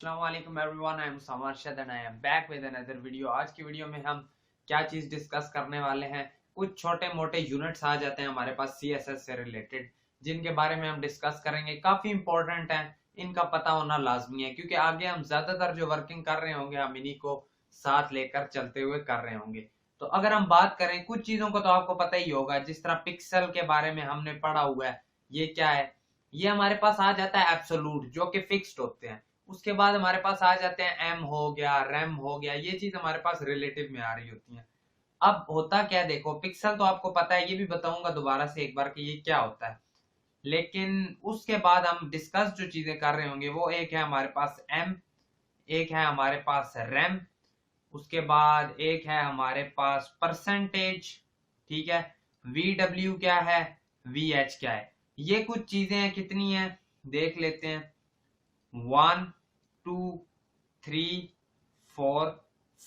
Assalamualaikum everyone, I am Samarshad and I am back with another video। आज की video में हम क्या चीज डिस्कस करने वाले हैं, कुछ छोटे मोटे यूनिट्स आ जाते हैं हमारे पास CSS से रिलेटेड, जिनके बारे में हम डिस्कस करेंगे। काफी इंपॉर्टेंट है, इनका पता होना लाजमी है क्योंकि आगे हम ज्यादातर जो वर्किंग कर रहे होंगे हम इन्हीं को साथ लेकर चलते हुए कर रहे होंगे। तो अगर हम बात करें कुछ चीजों को तो आपको पता ही होगा, जिस तरह पिक्सल के बारे में हमने पढ़ा हुआ है। ये क्या है, ये हमारे पास आ जाता है एब्सोलूट, जो कि फिक्स्ड होते हैं। उसके बाद हमारे पास आ जाते हैं एम हो गया, रैम हो गया, ये चीज हमारे पास रिलेटिव में आ रही होती है। अब होता क्या, देखो पिक्सल तो आपको पता है, ये भी बताऊंगा दोबारा से एक बार कि ये क्या होता है। लेकिन उसके बाद हम डिस्कस जो चीजें कर रहे होंगे वो एक है हमारे पास एम, एक है हमारे पास रैम, उसके बाद एक है हमारे पास परसेंटेज, ठीक है। VW क्या है, VH क्या है, ये कुछ चीजें हैं। कितनी है देख लेते हैं, 1 2 3 4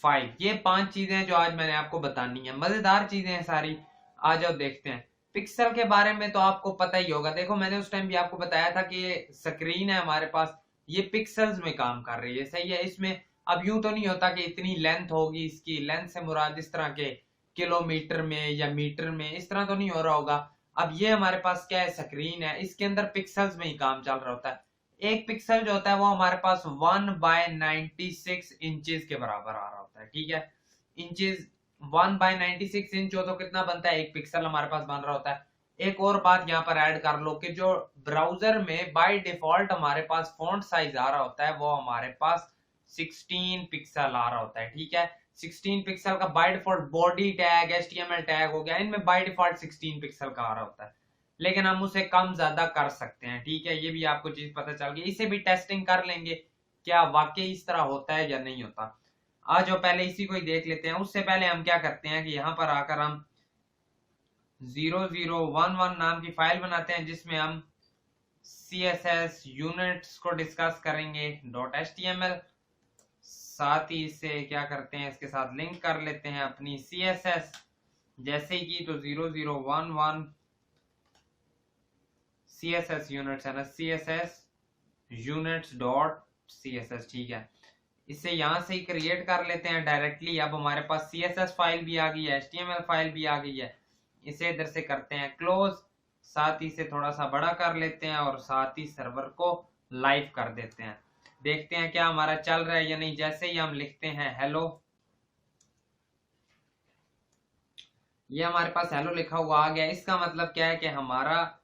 5, ये 5 चीजें हैं जो आज मैंने आपको बतानी है। मजेदार चीजें हैं सारी, आ जाओ देखते हैं। पिक्सल के बारे में तो आपको पता ही होगा, देखो मैंने उस टाइम भी आपको बताया था कि ये स्क्रीन है हमारे पास, ये पिक्सल्स में काम कर रही है, सही है। इसमें अब यूं तो नहीं होता कि इतनी लेंथ होगी, इसकी लेंथ से मुराद इस तरह के किलोमीटर में या मीटर में, इस तरह तो नहीं हो रहा होगा। अब ये हमारे पास क्या है, स्क्रीन है, इसके अंदर पिक्सल्स में ही काम चल रहा होता है। एक पिक्सल जो होता है वो हमारे पास 1/96 इंचेस के बराबर आ रहा होता है, ठीक है। इंचेस 1/96 इंच हो तो कितना बनता है, एक पिक्सल हमारे पास बन रहा होता है। एक और बात यहाँ पर ऐड कर लो कि जो ब्राउजर में बाय डिफॉल्ट हमारे पास फॉन्ट साइज आ रहा होता है वो हमारे पास 16 पिक्सल आ रहा होता है, ठीक है। 16 पिक्सल का by default body tag, HTML tag हो गया, इनमें बाय डिफॉल्ट 16 पिक्सल का आ रहा होता है। लेकिन हम उसे कम ज्यादा कर सकते हैं, ठीक है। ये भी आपको चीज पता चल गई, इसे भी टेस्टिंग कर लेंगे क्या वाकई इस तरह होता है या नहीं होता। आज जो पहले इसी को ही देख लेते हैं। उससे पहले हम क्या करते हैं कि यहाँ पर आकर हम 0011 नाम की फाइल बनाते हैं जिसमें हम CSS यूनिट्स को डिस्कस करेंगे .html। साथ ही इसे क्या करते हैं, इसके साथ लिंक कर लेते हैं अपनी CSS जैसे कि, तो 0011 CSS यूनिट्स है ना, CSS यूनिट्स .css, ठीक है। इसे यहां से ही क्रिएट कर लेते हैं डायरेक्टली। अब हमारे पास CSS फाइल भी आ गई है, HTML फाइल भी आ गई है। इसे इधर से करते हैं क्लोज, साथ ही से थोड़ा सा बड़ा कर लेते हैं और साथ ही सर्वर को लाइव कर देते हैं। देखते हैं क्या हमारा चल रहा है या नहीं। जैसे ही हम लिखते हैं हेलो, ये हमारे पास हेलो लिखा हुआ आ गया। इसका मतलब क्या है कि हमारा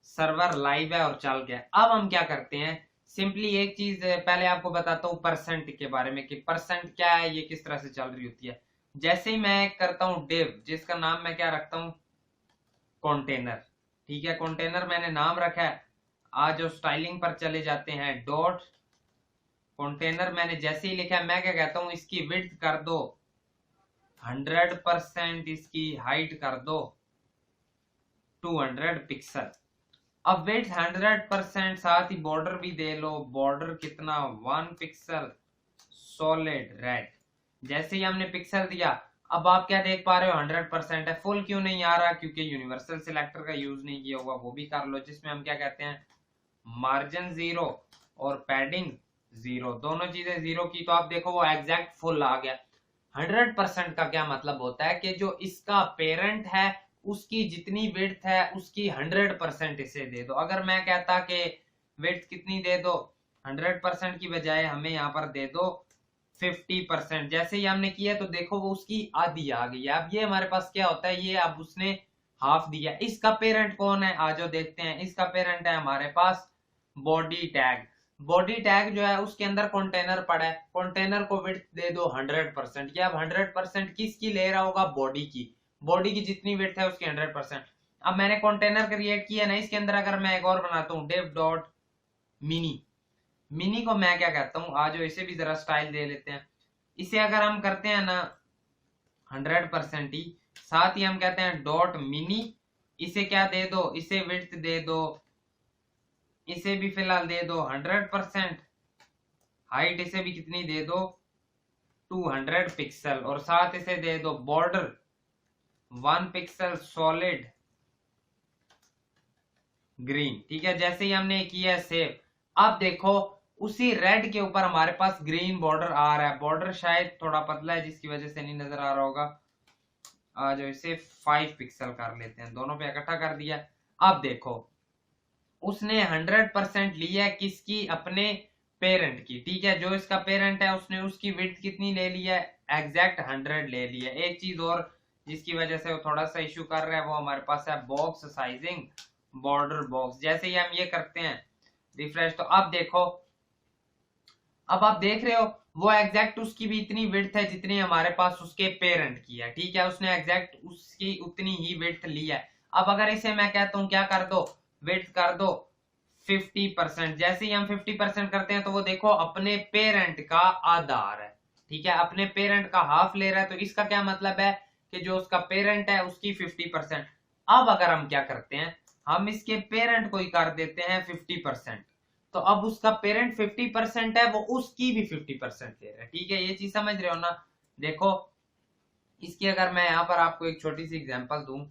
सर्वर लाइव है और चल गया। अब हम क्या करते हैं, सिंपली एक चीज पहले आपको बताता हूँ परसेंट के बारे में कि परसेंट क्या है, ये किस तरह से चल रही होती है। जैसे ही मैं करता हूँ डिव, जिसका नाम मैं क्या रखता हूँ, कंटेनर, ठीक है। कंटेनर मैंने नाम रखा है। आज जो स्टाइलिंग पर चले जाते हैं, डॉट कंटेनर मैंने जैसे ही लिखा है, मैं क्या कहता हूँ, इसकी विड्थ कर दो 100%, इसकी हाइट कर दो 200 पिक्सल। अब वेट 100%, साथ ही बॉर्डर भी दे लो, बॉर्डर कितना 1 पिक्सल सॉलिड रेड। जैसे ही हमने पिक्सल दिया, अब आप क्या देख पा रहे हो, 100% है। फुल क्यों नहीं आ रहा, क्योंकि यूनिवर्सल सिलेक्टर का यूज नहीं किया हुआ। वो भी कर लो, जिसमें हम क्या कहते हैं, मार्जिन 0 और पैडिंग 0, दोनों चीजें 0 की, तो आप देखो वो एग्जैक्ट फुल आ गया। 100% का क्या मतलब होता है कि जो इसका पेरेंट है उसकी जितनी विड्थ है उसकी 100% इसे दे दो। अगर मैं कहता कि विड्थ कितनी दे दो, 100% की बजाय हमें यहाँ पर दे दो 50%, जैसे ही हमने किया तो देखो वो उसकी आधी आ गई। अब ये हमारे पास क्या होता है, ये अब उसने हाफ दिया। इसका पेरेंट कौन है, आज देखते हैं। इसका पेरेंट है हमारे पास बॉडी टैग। बॉडी टैग जो है उसके अंदर कंटेनर पड़ा है, कंटेनर को विड्थ दे दो 100%। ये अब 100% किसकी ले रहा होगा, बॉडी की। बॉडी की जितनी विड्थ है उसकी 100%। अब मैंने कंटेनर क्रिएट किया ना, इसके अंदर अगर मैं एक और बनाता हूँ div डॉट मिनी, मिनी को मैं क्या कहता हूँ, आज इसे भी जरा स्टाइल दे लेते हैं। इसे अगर हम करते हैं ना 100% ही, साथ ही हम कहते हैं डॉट मिनी, इसे क्या दे दो, इसे विड्थ दे दो, इसे भी फिलहाल दे दो 100%, हाइट इसे भी कितनी दे दो 200 पिक्सल, और साथ इसे दे दो बॉर्डर 1 पिक्सल सॉलिड ग्रीन, ठीक है। जैसे ही हमने किया सेव, अब देखो उसी रेड के ऊपर हमारे पास ग्रीन बॉर्डर आ रहा है। बॉर्डर शायद थोड़ा पतला है जिसकी वजह से नहीं नजर आ रहा होगा। आ जाओ, इसे 5 पिक्सल कर लेते हैं, दोनों पे इकट्ठा कर दिया। अब देखो उसने 100% लिया है किसकी, अपने पेरेंट की, ठीक है। जो इसका पेरेंट है उसने उसकी विड्थ कितनी ले ली है, एग्जैक्ट 100 ले ली है। एक चीज और जिसकी वजह से वो थोड़ा सा इश्यू कर रहा है वो हमारे पास है बॉक्स साइजिंग, बॉर्डर बॉक्स। जैसे ही हम ये करते हैं रिफ्रेश, तो अब देखो, अब आप देख रहे हो वो एग्जैक्ट उसकी भी इतनी विड्थ है जितनी हमारे पास उसके पेरेंट की है, ठीक है। उसने एग्जैक्ट उसकी उतनी ही विड्थ ली है। अब अगर इसे मैं कहता हूं क्या कर दो, विड्थ कर दो 50%। जैसे ही हम 50% करते हैं तो वो देखो अपने पेरेंट का आधा आ रहा है, ठीक है। अपने पेरेंट का हाफ ले रहा है, तो इसका क्या मतलब है कि जो उसका पेरेंट है उसकी 50%। अब अगर हम क्या करते हैं, हम इसके पेरेंट को ही कर देते हैं 50%, तो अब उसका पेरेंट 50% है, वो उसकी भी 50% ले रहा है, ठीक है। ये चीज समझ रहे हो ना। देखो इसकी अगर मैं यहां पर आपको एक छोटी सी एग्जांपल दूं,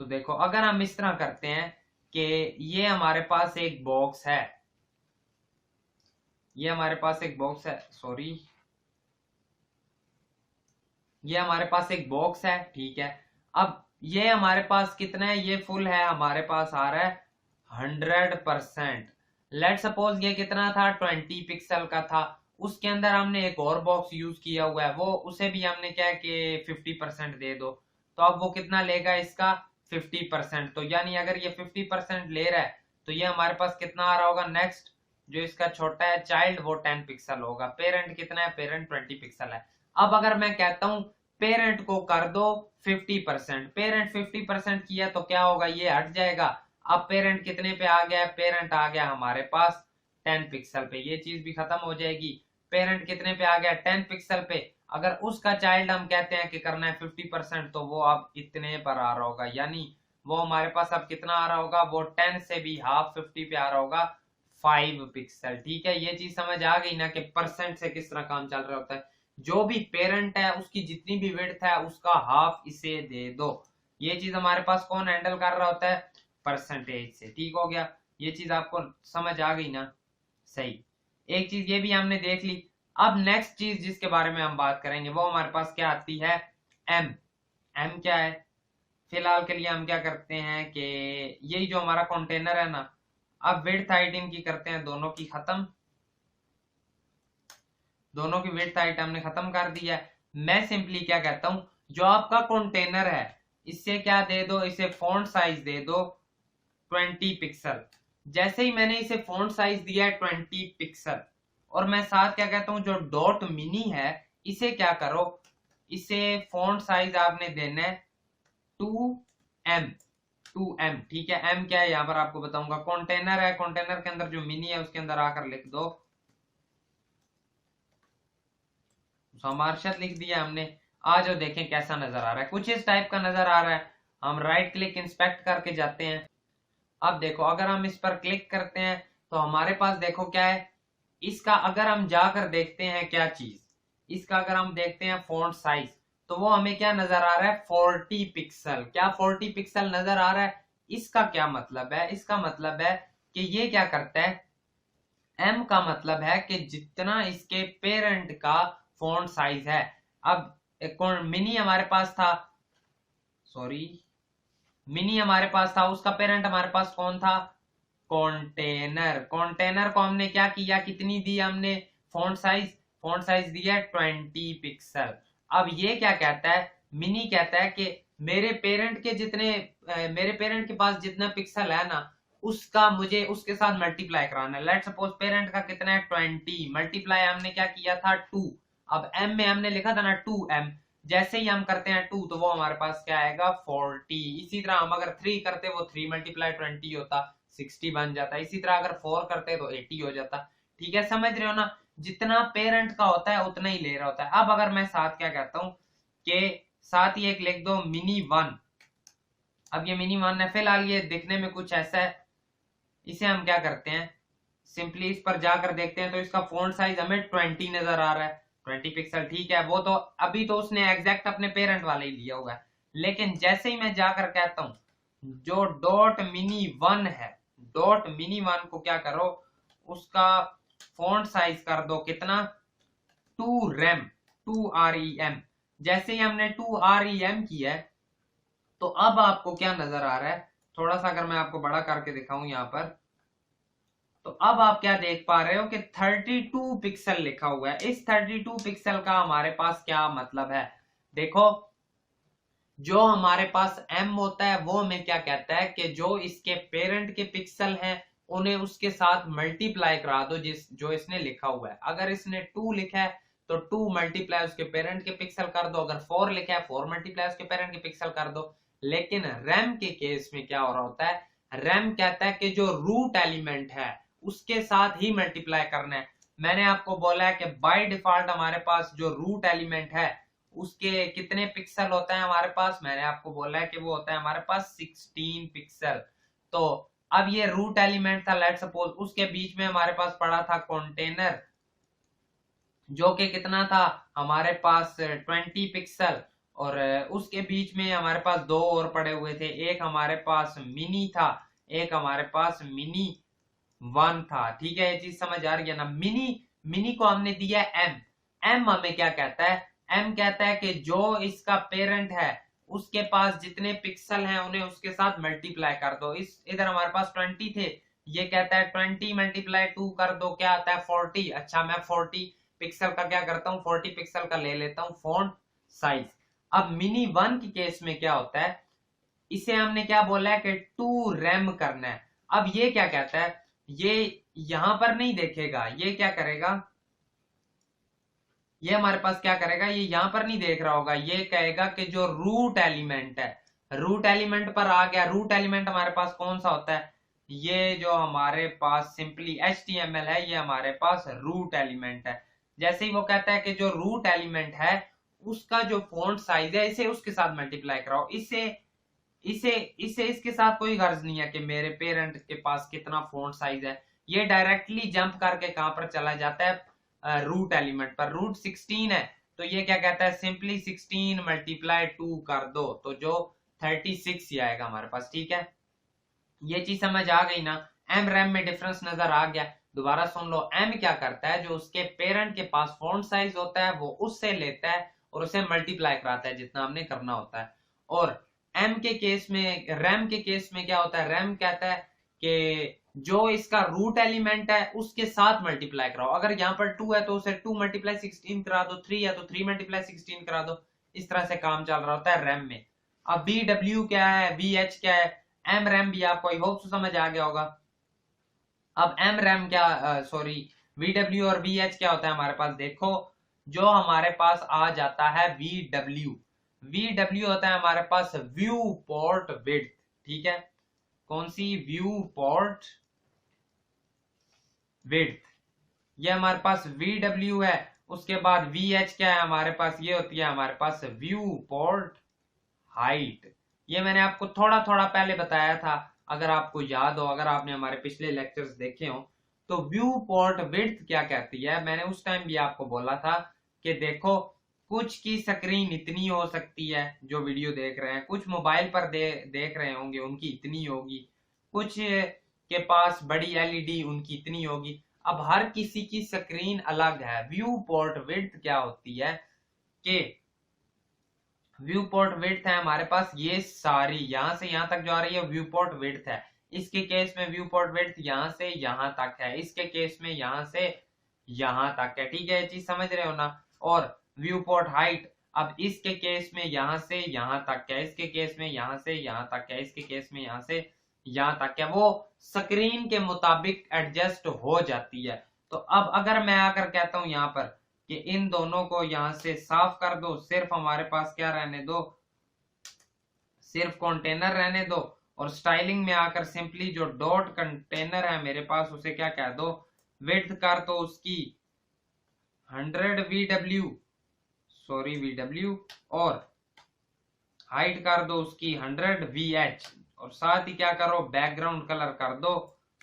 तो देखो अगर हम इस तरह करते हैं कि ये हमारे पास एक बॉक्स है, ये हमारे पास एक बॉक्स है, सॉरी, ये हमारे पास एक बॉक्स है, ठीक है। अब ये हमारे पास कितना है, ये फुल है, हमारे पास आ रहा है 100%। लेट सपोज ये कितना था, 20 पिक्सल का था। उसके अंदर हमने एक और बॉक्स यूज किया हुआ है, वो उसे भी हमने क्या है कि 50% दे दो, तो अब वो कितना लेगा, इसका 50%। तो यानी अगर ये 50% ले रहा है तो ये हमारे पास कितना आ रहा होगा, नेक्स्ट जो इसका छोटा है चाइल्ड वो 10 पिक्सल होगा। पेरेंट कितना है, पेरेंट 20 पिक्सल है। अब अगर मैं कहता हूं पेरेंट को कर दो 50%, पेरेंट 50% किया तो क्या होगा, ये हट जाएगा। अब पेरेंट कितने पे आ गया है, पेरेंट आ गया हमारे पास 10 पिक्सल पे, ये चीज भी खत्म हो जाएगी। पेरेंट कितने पे आ गया, 10 पिक्सल पे। अगर उसका चाइल्ड हम कहते हैं कि करना है 50%, तो वो अब इतने पर आ रहा होगा, यानी वो हमारे पास अब कितना आ रहा होगा, वो 10 से भी हाफ 50 पे आ रहा होगा, 5 पिक्सल, ठीक है। ये चीज समझ आ गई ना कि परसेंट से किस तरह काम चल रहा होता है। जो भी पेरेंट है उसकी जितनी भी विड्थ है उसका हाफ इसे दे दो। ये चीज हमारे पास कौन हैंडल कर रहा होता है, परसेंटेज से, ठीक हो गया। ये चीज आपको समझ आ गई ना, सही। एक चीज ये भी हमने देख ली। अब नेक्स्ट चीज जिसके बारे में हम बात करेंगे वो हमारे पास क्या आती है, एम। एम क्या है, फिलहाल के लिए हम क्या करते हैं कि यही जो हमारा कंटेनर है ना, अब विड्थ हाइट इनकी करते हैं दोनों की खत्म, दोनों की विड्थ हाइट हमने खत्म कर दिया है। मैं सिंपली क्या कहता हूं, जो आपका कंटेनर है इससे क्या दे दो, इसे फॉन्ट साइज दे दो 20 पिक्सल। जैसे ही मैंने इसे फॉन्ट साइज दिया है 20 पिक्सल, और मैं साथ क्या कहता हूं, जो डॉट मिनी है इसे क्या करो, इसे फॉन्ट साइज आपने देना है 2M, 2M, ठीक है। M क्या है यहां पर आपको बताऊंगा, कंटेनर है, कंटेनर के अंदर जो मिनी है उसके अंदर आकर लिख दो समर्शत, लिख दिया हमने। आ जाओ देखें कैसा नजर आ रहा है, कुछ इस टाइप का नजर आ रहा है। हम राइट क्लिक इंस्पेक्ट करके जाते हैं। अब देखो अगर हम इस पर क्लिक करते हैं तो हमारे पास देखो क्या है, इसका अगर हम जाकर देखते हैं क्या चीज, इसका अगर हम देखते हैं फॉन्ट साइज, तो वो हमें क्या नजर आ रहा है, 40 पिक्सल। क्या 40 पिक्सल नजर आ रहा है। इसका क्या मतलब है, इसका मतलब है कि ये क्या करता है, एम का मतलब है कि जितना इसके पेरेंट का फॉन्ट साइज है। अब एक मिनी हमारे पास था, सॉरी, मिनी हमारे पास था, उसका पेरेंट हमारे पास कौन था, कंटेनर। कंटेनर को हमने क्या किया, कितनी दी हमने फॉन्ट साइज, फॉन्ट साइज दिया 20 पिक्सल। अब ये क्या कहता है, मिनी कहता है कि मेरे पेरेंट के जितने मेरे पेरेंट के पास जितना पिक्सल है ना, उसका मुझे उसके साथ मल्टीप्लाई कराना है। लेट सपोज पेरेंट का कितना है 20, मल्टीप्लाई हमने क्या किया था 2। अब m में हमने लिखा था ना 2m, जैसे ही हम करते हैं 2 तो वो हमारे पास क्या आएगा 40। इसी तरह हम अगर 3 करते वो 3 मल्टीप्लाई 20 होता, 60 बन जाता। इसी तरह अगर 4 करते तो 80 हो जाता, ठीक है। समझ रहे हो ना, जितना पेरेंट का होता है उतना ही ले रहा होता है। अब अगर मैं साथ क्या कहता हूं कि साथ ही एक लिख दो मिनी 1। अब ये मिनी 1 है, फिलहाल ये दिखने में कुछ ऐसा है। इसे हम क्या करते हैं, सिंपली इस पर जाकर देखते हैं तो इसका फॉन्ट साइज हमें 20 नजर आ रहा है, 20 पिक्सल, ठीक है। वो तो अभी तो उसने एग्जैक्ट अपने पेरेंट वाले ही लिया हुआ है। लेकिन जैसे ही मैं जाकर कहता हूं जो डॉट मिनी 1 है, डॉट मिनी 1 को क्या करो, उसका फॉन्ट साइज कर दो कितना 2 रेम 2 REM। जैसे ही हमने 2 REM किया है तो अब आपको क्या नजर आ रहा है, थोड़ा सा अगर मैं आपको बड़ा करके दिखाऊं यहाँ पर, तो अब आप क्या देख पा रहे हो कि 32 पिक्सल लिखा हुआ है। इस 32 पिक्सल का हमारे पास क्या मतलब है, देखो जो हमारे पास M होता है वो हमें क्या कहता है कि जो इसके पेरेंट के पिक्सल हैं उन्हें उसके साथ मल्टीप्लाई करा दो जो इसने लिखा हुआ है। अगर इसने 2 लिखा है तो 2 मल्टीप्लाई उसके पेरेंट के पिक्सल कर दो, अगर 4 लिखा है 4 मल्टीप्लाई उसके पेरेंट के पिक्सल कर दो। लेकिन रैम के केस में क्या हो रहा होता है, रैम कहता है कि जो रूट एलिमेंट है उसके साथ ही मल्टीप्लाई करना है। मैंने आपको बोला है कि बाय डिफॉल्ट हमारे पास जो रूट एलिमेंट है उसके कितने पिक्सल होता है हमारे पास, मैंने आपको बोला है कि वो होता है हमारे पास 16 पिक्सल। तो अब ये रूट एलिमेंट था, लेट सपोज उसके बीच में हमारे पास पड़ा था कंटेनर जो कि कितना था हमारे पास 20 पिक्सल, और उसके बीच में हमारे पास 2 और पड़े हुए थे, एक हमारे पास मिनी था, एक हमारे पास मिनी 1 था। ठीक है, ये चीज समझ आ रही है ना। मिनी को हमने दिया एम हमें क्या कहता है, एम कहता है कि जो इसका पेरेंट है उसके पास जितने पिक्सल हैं उन्हें उसके साथ मल्टीप्लाई कर दो। इस इधर हमारे पास 20 थे, ये कहता है 20 मल्टीप्लाई 2 कर दो, क्या आता है 40। अच्छा मैं 40 पिक्सल का क्या करता हूँ, 40 पिक्सल का ले लेता हूँ फॉन्ट साइज। अब मिनी 1 के केस में क्या होता है, इसे हमने क्या बोला है कि 2 रैम करना है। अब ये क्या कहता है, ये यहां पर नहीं देखेगा, ये क्या करेगा, ये हमारे पास क्या करेगा, ये यहां पर नहीं देख रहा होगा, ये कहेगा कि जो रूट एलिमेंट है, रूट एलिमेंट पर आ गया। रूट एलिमेंट हमारे पास कौन सा होता है, ये जो हमारे पास सिंपली HTML है, ये हमारे पास रूट एलिमेंट है। जैसे ही वो कहता है कि जो रूट एलिमेंट है उसका जो फॉन्ट साइज है इसे उसके साथ मल्टीप्लाई कराओ। इसे इसे इसे इसके साथ कोई गर्ज नहीं है कि मेरे पेरेंट के पास कितना फॉन्ट साइज है, ये डायरेक्टली जंप करके कहां पर चला जाता है रूट एलिमेंट पर। रूट 16 है तो ये क्या कहता है, सिंपली 16 मल्टीप्लाई 2 कर दो, तो जो 36 ही आएगा हमारे पास। ठीक है, ये चीज समझ आ गई ना, एम रैम में डिफरेंस नजर आ गया। दोबारा सुन लो, एम क्या करता है, जो उसके पेरेंट के पास फॉन्ट साइज होता है वो उससे लेता है और उसे मल्टीप्लाई कराता है जितना हमने करना होता है। और एम के केस में, रैम के केस में क्या होता है, रैम कहता है कि जो इसका रूट एलिमेंट है उसके साथ मल्टीप्लाई कराओ। अगर यहाँ पर 2 है तो उसे 2 मल्टीप्लाई 16 करा दो, 3 है तो 3 मल्टीप्लाई 16 करा दो। इस तरह से काम चल रहा होता है रैम में। अब VW क्या है, VH क्या है, एम रैम भी आपको आई होप समझ आ गया होगा। अब एम रैम क्या, सॉरी VW और VH क्या होता है हमारे पास, देखो जो हमारे पास आ जाता है VW होता है हमारे पास व्यू पोर्ट विड्थ। ठीक है, कौन सी, व्यू पोर्ट विड्थ, ये हमारे पास VW है। उसके बाद VH क्या है हमारे पास, ये होती है हमारे पास व्यू पोर्ट हाइट। ये मैंने आपको थोड़ा थोड़ा पहले बताया था, अगर आपको याद हो, अगर आपने हमारे पिछले लेक्चर्स देखे हो तो व्यू पोर्ट विड्थ क्या कहती है, मैंने उस टाइम भी आपको बोला था कि देखो कुछ की स्क्रीन इतनी हो सकती है जो वीडियो देख रहे हैं, कुछ मोबाइल पर देख रहे होंगे उनकी इतनी होगी, कुछ के पास बड़ी LED उनकी इतनी होगी। अब हर किसी की स्क्रीन अलग है। व्यू पोर्ट विड्थ क्या होती है कि व्यू पोर्ट विड्थ है हमारे पास, ये सारी यहां से यहां तक जो आ रही है व्यू पोर्ट विड्थ है। इसके केस में व्यू पोर्ट विड्थ यहां से यहां तक है, इसके केस में यहां से यहां तक है। ठीक है, ये चीज समझ रहे हो ना। और व्यू पोर्ट हाइट, अब इसके केस में यहां से यहां तक है, इसके केस में यहां से यहां तक है, इसके केस में यहां से यहां तक है, वो स्क्रीन के मुताबिक एडजस्ट हो जाती है। तो अब अगर मैं आकर कहता हूं यहाँ पर कि इन दोनों को यहां से साफ कर दो, सिर्फ हमारे पास क्या रहने दो, सिर्फ कंटेनर रहने दो, और स्टाइलिंग में आकर सिंपली जो डॉट कंटेनर है मेरे पास उसे क्या कह दो, विड्थ कर दो उसकी 100 VW, सॉरी VW, और हाइट कर दो उसकी 100 VH, और साथ ही क्या करो, बैकग्राउंड कलर कर दो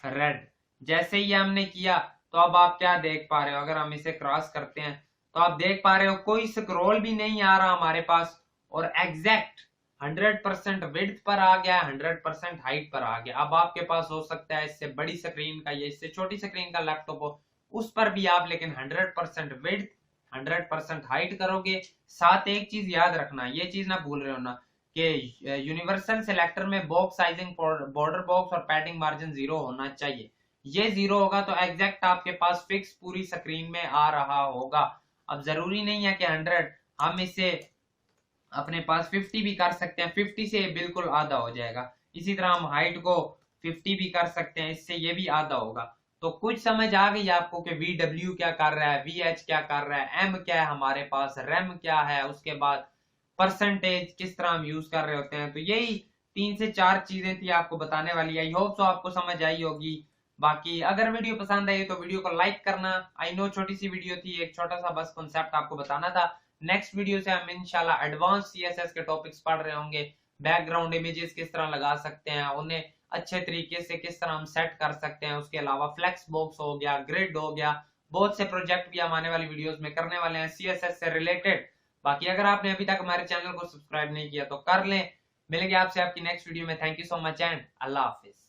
रेड। जैसे ही हमने किया तो अब आप क्या देख पा रहे हो, अगर हम इसे क्रॉस करते हैं तो आप देख पा रहे हो कोई स्क्रॉल भी नहीं आ रहा हमारे पास, और एग्जैक्ट 100% विड्थ पर आ गया, 100% हाइट पर आ गया। अब आपके पास हो सकता है इससे बड़ी स्क्रीन का या इससे छोटी स्क्रीन का लैपटॉप हो, उस पर भी आप लेकिन 100% विड्थ 100% हाइट करोगे। साथ एक चीज याद रखना, ये चीज ना भूल रहे हो ना, कि यूनिवर्सल सिलेक्टर में बॉक्स साइजिंग, बॉर्डर बॉक्स और पैडिंग मार्जिन 0 होना चाहिए। ये 0 होगा तो एग्जैक्ट आपके पास फिक्स पूरी स्क्रीन में आ रहा होगा। अब जरूरी नहीं है कि 100, हम इसे अपने पास 50 भी कर सकते हैं, 50 से बिल्कुल आधा हो जाएगा। इसी तरह हम हाइट को 50 भी कर सकते हैं, इससे ये भी आधा होगा। तो कुछ समझ आ गई आपको कि VW क्या कर रहा है, VH क्या कर रहा है, M क्या है हमारे पास, रैम क्या है, उसके बाद परसेंटेज किस तरह हम यूज कर रहे होते हैं। तो यही 3 से 4 चीजें थी आपको बताने वाली। आई होप सो आपको समझ आई होगी। बाकी अगर वीडियो पसंद आई तो वीडियो को लाइक करना। आई नो छोटी सी वीडियो थी, एक छोटा सा बस कॉन्सेप्ट आपको बताना था। नेक्स्ट वीडियो से हम इंशाल्लाह एडवांस CSS के टॉपिक्स पढ़ रहे होंगे। बैकग्राउंड इमेजेस किस तरह लगा सकते हैं, उन्हें अच्छे तरीके से किस तरह हम सेट कर सकते हैं। उसके अलावा फ्लेक्स बॉक्स हो गया, ग्रिड हो गया, बहुत से प्रोजेक्ट भी हम आने वाली वीडियोस में करने वाले हैं CSS से रिलेटेड। बाकी अगर आपने अभी तक हमारे चैनल को सब्सक्राइब नहीं किया तो कर लें। मिलेंगे आपसे आपकी नेक्स्ट वीडियो में। Thank you so much and Allah Hafiz.